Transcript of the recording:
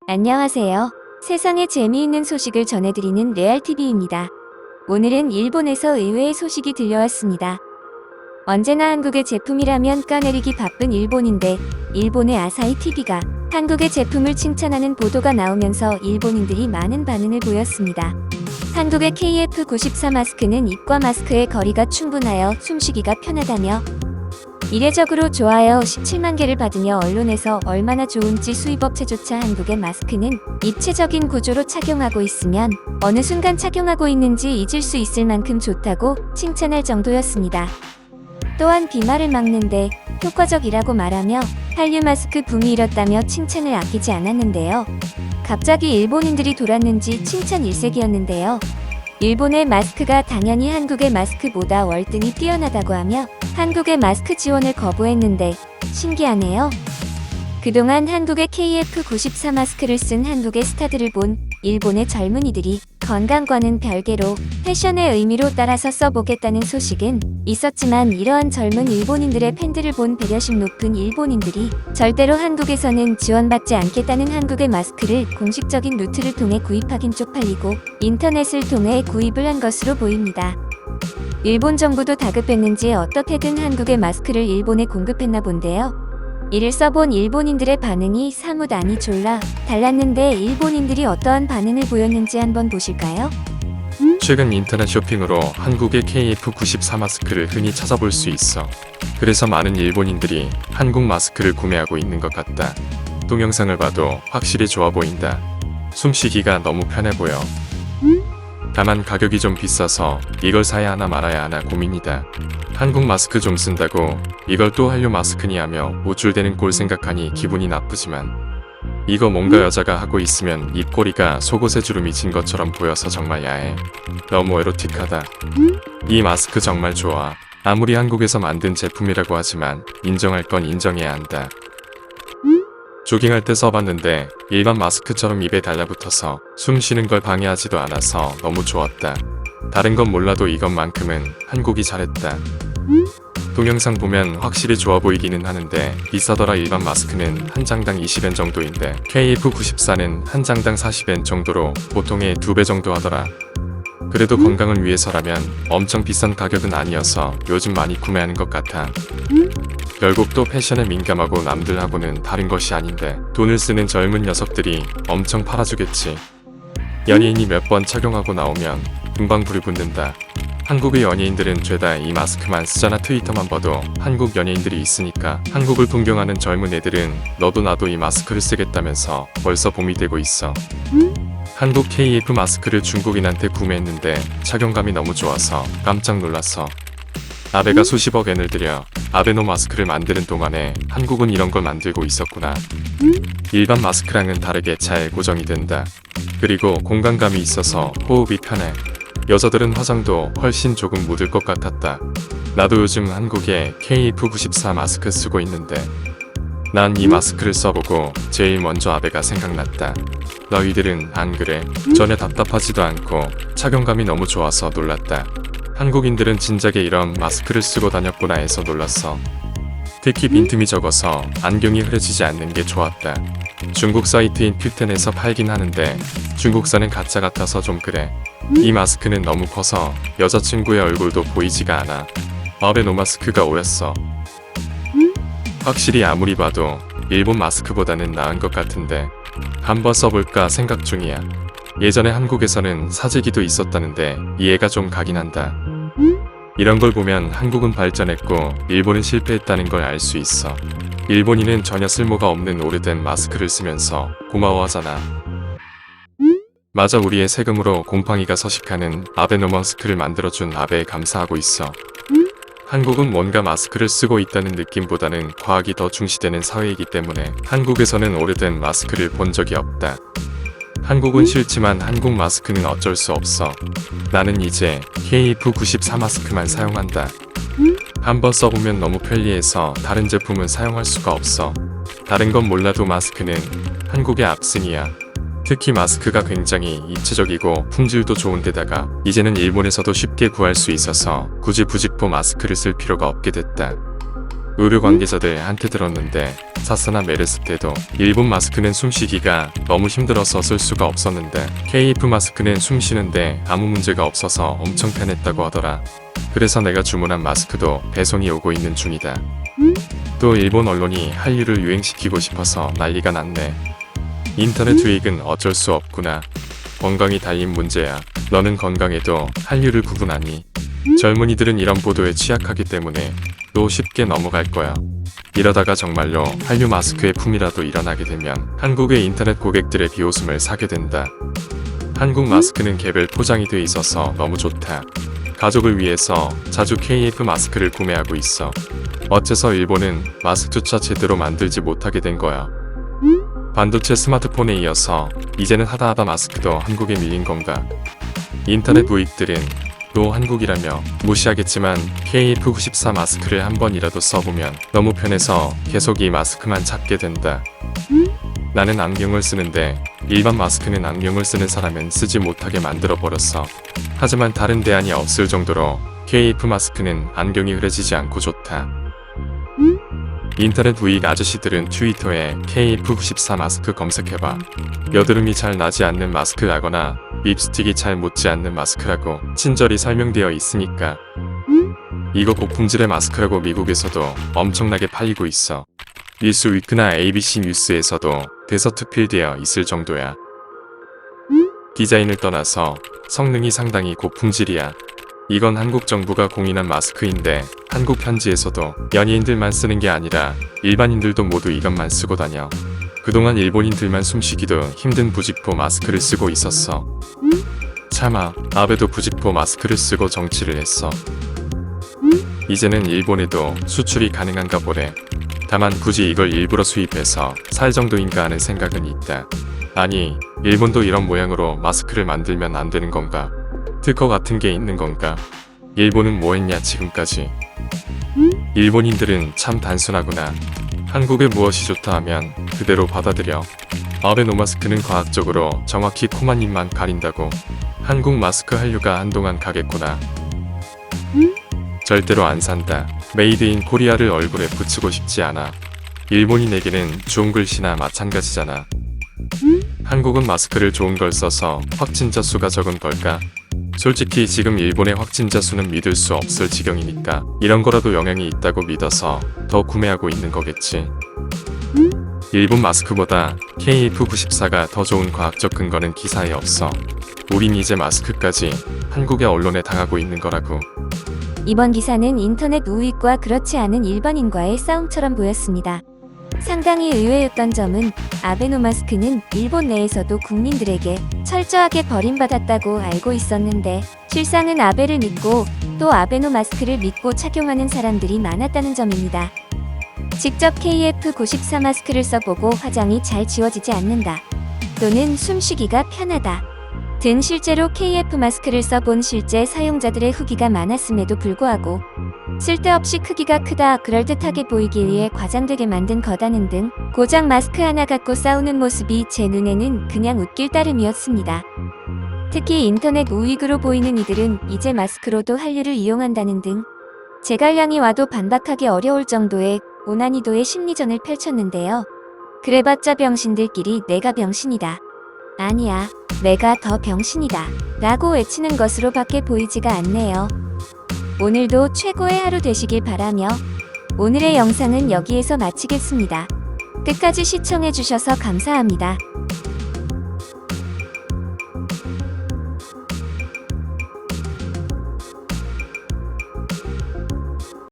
안녕하세요. 세상에 재미있는 소식을 전해드리는 레알TV입니다. 오늘은 일본에서 의외의 소식이 들려왔습니다. 언제나 한국의 제품이라면 까내리기 바쁜 일본인데 일본의 아사히 TV가 한국의 제품을 칭찬하는 보도가 나오면서 일본인들이 많은 반응을 보였습니다. 한국의 KF94 마스크는 입과 마스크의 거리가 충분하여 숨쉬기가 편하다며 이례적으로 좋아요 17만 개를 받으며 언론에서 얼마나 좋은지 수입업체조차 한국의 마스크는 입체적인 구조로 착용하고 있으면 어느 순간 착용하고 있는지 잊을 수 있을 만큼 좋다고 칭찬할 정도였습니다. 또한 비말을 막는데 효과적이라고 말하며 한류 마스크 붐이 일었다며 칭찬을 아끼지 않았는데요. 갑자기 일본인들이 돌았는지 칭찬 일색이었는데요. 일본의 마스크가 당연히 한국의 마스크보다 월등히 뛰어나다고 하며 한국의 마스크 지원을 거부했는데 신기하네요. 그동안 한국의 KF94 마스크를 쓴 한국의 스타들을 본 일본의 젊은이들이 건강과는 별개로 패션의 의미로 따라서 써보겠다는 소식은 있었지만 이러한 젊은 일본인들의 팬들을 본 배려심 높은 일본인들이 절대로 한국에서는 지원받지 않겠다는 한국의 마스크를 공식적인 루트를 통해 구입하긴 쪽팔리고 인터넷을 통해 구입을 한 것으로 보입니다. 일본 정부도 다급했는지 어떻게든 한국의 마스크를 일본에 공급했나 본데요. 이를 써본 일본인들의 반응이 사뭇 아니 졸라 달랐는데 일본인들이 어떠한 반응을 보였는지 한번 보실까요? 최근 인터넷 쇼핑으로 한국의 KF94 마스크를 흔히 찾아볼 수 있어. 그래서 많은 일본인들이 한국 마스크를 구매하고 있는 것 같다. 동영상을 봐도 확실히 좋아 보인다. 숨쉬기가 너무 편해 보여. 다만 가격이 좀 비싸서 이걸 사야 하나 말아야 하나 고민이다. 한국 마스크 좀 쓴다고 이걸 또 한류 마스크니 하며 우쭐대는 꼴 생각하니 기분이 나쁘지만 이거 뭔가 여자가 하고 있으면 입꼬리가 속옷에 주름이 진 것처럼 보여서 정말 야해. 너무 에로틱하다. 이 마스크 정말 좋아. 아무리 한국에서 만든 제품이라고 하지만 인정할 건 인정해야 한다. 조깅할 때 써봤는데 일반 마스크처럼 입에 달라붙어서 숨 쉬는 걸 방해하지도 않아서 너무 좋았다. 다른 건 몰라도 이것만큼은 한국이 잘했다. 동영상 보면 확실히 좋아 보이기는 하는데 비싸더라. 일반 마스크는 한 장당 20엔 정도인데 KF94는 한 장당 40엔 정도로 보통의 2배 정도 하더라. 그래도 건강을 위해서라면 엄청 비싼 가격은 아니어서 요즘 많이 구매하는 것 같아. 결국 또 패션에 민감하고 남들하고는 다른 것이 아닌데 돈을 쓰는 젊은 녀석들이 엄청 팔아주겠지. 연예인이 몇 번 착용하고 나오면 금방 불이 붙는다. 한국의 연예인들은 죄다 이 마스크만 쓰잖아. 트위터만 봐도 한국 연예인들이 있으니까 한국을 동경하는 젊은 애들은 너도 나도 이 마스크를 쓰겠다면서 벌써 봄이 되고 있어. 한국 KF 마스크를 중국인한테 구매했는데 착용감이 너무 좋아서 깜짝 놀랐어. 아베가 수십억 엔을 들여 아베노 마스크를 만드는 동안에 한국은 이런 걸 만들고 있었구나. 일반 마스크랑은 다르게 잘 고정이 된다. 그리고 공간감이 있어서 호흡이 편해. 여자들은 화장도 훨씬 조금 묻을 것 같았다. 나도 요즘 한국에 KF94 마스크 쓰고 있는데 난 이 마스크를 써보고 제일 먼저 아베가 생각났다. 너희들은 안 그래? 전혀 답답하지도 않고 착용감이 너무 좋아서 놀랐다. 한국인들은 진작에 이런 마스크를 쓰고 다녔구나 해서 놀랐어. 특히 빈틈이 적어서 안경이 흐려지지 않는 게 좋았다. 중국 사이트인 퓨텐에서 팔긴 하는데 중국산은 가짜 같아서 좀 그래. 이 마스크는 너무 커서 여자친구의 얼굴도 보이지가 않아. 아베노 마스크가 오였어. 확실히 아무리 봐도 일본 마스크보다는 나은 것 같은데 한번 써볼까 생각 중이야. 예전에 한국에서는 사재기도 있었다는데 이해가 좀 가긴 한다. 이런 걸 보면 한국은 발전했고 일본은 실패했다는 걸 알 수 있어. 일본인은 전혀 쓸모가 없는 오래된 마스크를 쓰면서 고마워하잖아. 맞아, 우리의 세금으로 곰팡이가 서식하는 아베노 마스크를 만들어준 아베에 감사하고 있어. 한국은 뭔가 마스크를 쓰고 있다는 느낌보다는 과학이 더 중시되는 사회이기 때문에 한국에서는 오래된 마스크를 본 적이 없다. 한국은 싫지만 한국 마스크는 어쩔 수 없어. 나는 이제 KF94 마스크만 사용한다. 한번 써보면 너무 편리해서 다른 제품은 사용할 수가 없어. 다른 건 몰라도 마스크는 한국의 압승이야. 특히 마스크가 굉장히 입체적이고 품질도 좋은데다가 이제는 일본에서도 쉽게 구할 수 있어서 굳이 부직포 마스크를 쓸 필요가 없게 됐다. 의료 관계자들한테 들었는데 사스나 메르스 때도 일본 마스크는 숨쉬기가 너무 힘들어서 쓸 수가 없었는데 KF 마스크는 숨 쉬는데 아무 문제가 없어서 엄청 편했다고 하더라. 그래서 내가 주문한 마스크도 배송이 오고 있는 중이다. 또 일본 언론이 한류를 유행시키고 싶어서 난리가 났네. 인터넷 유익은 어쩔 수 없구나. 건강이 달린 문제야. 너는 건강해도 한류를 구분하니? 젊은이들은 이런 보도에 취약하기 때문에 또 쉽게 넘어갈 거야. 이러다가 정말로 한류 마스크의 품이라도 일어나게 되면 한국의 인터넷 고객들의 비웃음을 사게 된다. 한국 마스크는 개별 포장이 돼 있어서 너무 좋다. 가족을 위해서 자주 KF 마스크를 구매하고 있어. 어째서 일본은 마스크조차 제대로 만들지 못하게 된 거야. 반도체 스마트폰에 이어서 이제는 하다하다 마스크도 한국에 밀린 건가. 인터넷 부익들은 또 한국이라며 무시하겠지만 KF94 마스크를 한 번이라도 써보면 너무 편해서 계속 이 마스크만 찾게 된다. 나는 안경을 쓰는데 일반 마스크는 안경을 쓰는 사람은 쓰지 못하게 만들어 버렸어. 하지만 다른 대안이 없을 정도로 KF 마스크는 안경이 흐려지지 않고 좋다. 인터넷 부익 아저씨들은 트위터에 KF94 마스크 검색해봐. 여드름이 잘 나지 않는 마스크라거나 립스틱이 잘 묻지 않는 마스크라고 친절히 설명되어 있으니까. 이거 고품질의 마스크라고 미국에서도 엄청나게 팔리고 있어. 뉴스위크나 ABC 뉴스에서도 대서특필되어 있을 정도야. 디자인을 떠나서 성능이 상당히 고품질이야. 이건 한국 정부가 공인한 마스크인데 한국 현지에서도 연예인들만 쓰는 게 아니라 일반인들도 모두 이것만 쓰고 다녀. 그동안 일본인들만 숨쉬기도 힘든 부직포 마스크를 쓰고 있었어. 차마 아베도 부직포 마스크를 쓰고 정치를 했어. 이제는 일본에도 수출이 가능한가 보래. 다만 굳이 이걸 일부러 수입해서 살 정도인가 하는 생각은 있다. 아니, 일본도 이런 모양으로 마스크를 만들면 안 되는 건가? 특허 같은 게 있는 건가? 일본은 뭐 했냐 지금까지? 일본인들은 참 단순하구나. 한국에 무엇이 좋다 하면 그대로 받아들여. 아베노마스크는 과학적으로 정확히 코만 입만 가린다고. 한국 마스크 한류가 한동안 가겠구나. 절대로 안 산다. 메이드 인 코리아를 얼굴에 붙이고 싶지 않아. 일본인에게는 좋은 글씨나 마찬가지잖아. 한국은 마스크를 좋은 걸 써서 확진자 수가 적은 걸까? 솔직히 지금 일본의 확진자 수는 믿을 수 없을 지경이니까 이런 거라도 영향이 있다고 믿어서 더 구매하고 있는 거겠지. 일본 마스크보다 KF94가 더 좋은 과학적 근거는 기사에 없어. 우린 이제 마스크까지 한국의 언론에 당하고 있는 거라고. 이번 기사는 인터넷 우익과 그렇지 않은 일반인과의 싸움처럼 보였습니다. 상당히 의외였던 점은 아베노마스크는 일본 내에서도 국민들에게 철저하게 버림받았다고 알고 있었는데 실상은 아베를 믿고 또 아베노마스크를 믿고 착용하는 사람들이 많았다는 점입니다. 직접 KF94 마스크를 써보고 화장이 잘 지워지지 않는다. 또는 숨쉬기가 편하다 등 실제로 KF 마스크를 써본 실제 사용자들의 후기가 많았음에도 불구하고 쓸데없이 크기가 크다, 그럴듯하게 보이기 위해 과장되게 만든 거다는 등 고작 마스크 하나 갖고 싸우는 모습이 제 눈에는 그냥 웃길 따름이었습니다. 특히 인터넷 우익으로 보이는 이들은 이제 마스크로도 한류를 이용한다는 등 제갈량이 와도 반박하기 어려울 정도의 고난이도의 심리전을 펼쳤는데요. 그래봤자 병신들끼리 내가 병신이다. 아니야, 내가 더 병신이다. 라고 외치는 것으로 밖에 보이지가 않네요. 오늘도 최고의 하루 되시길 바라며 오늘의 영상은 여기에서 마치겠습니다. 끝까지 시청해주셔서 감사합니다.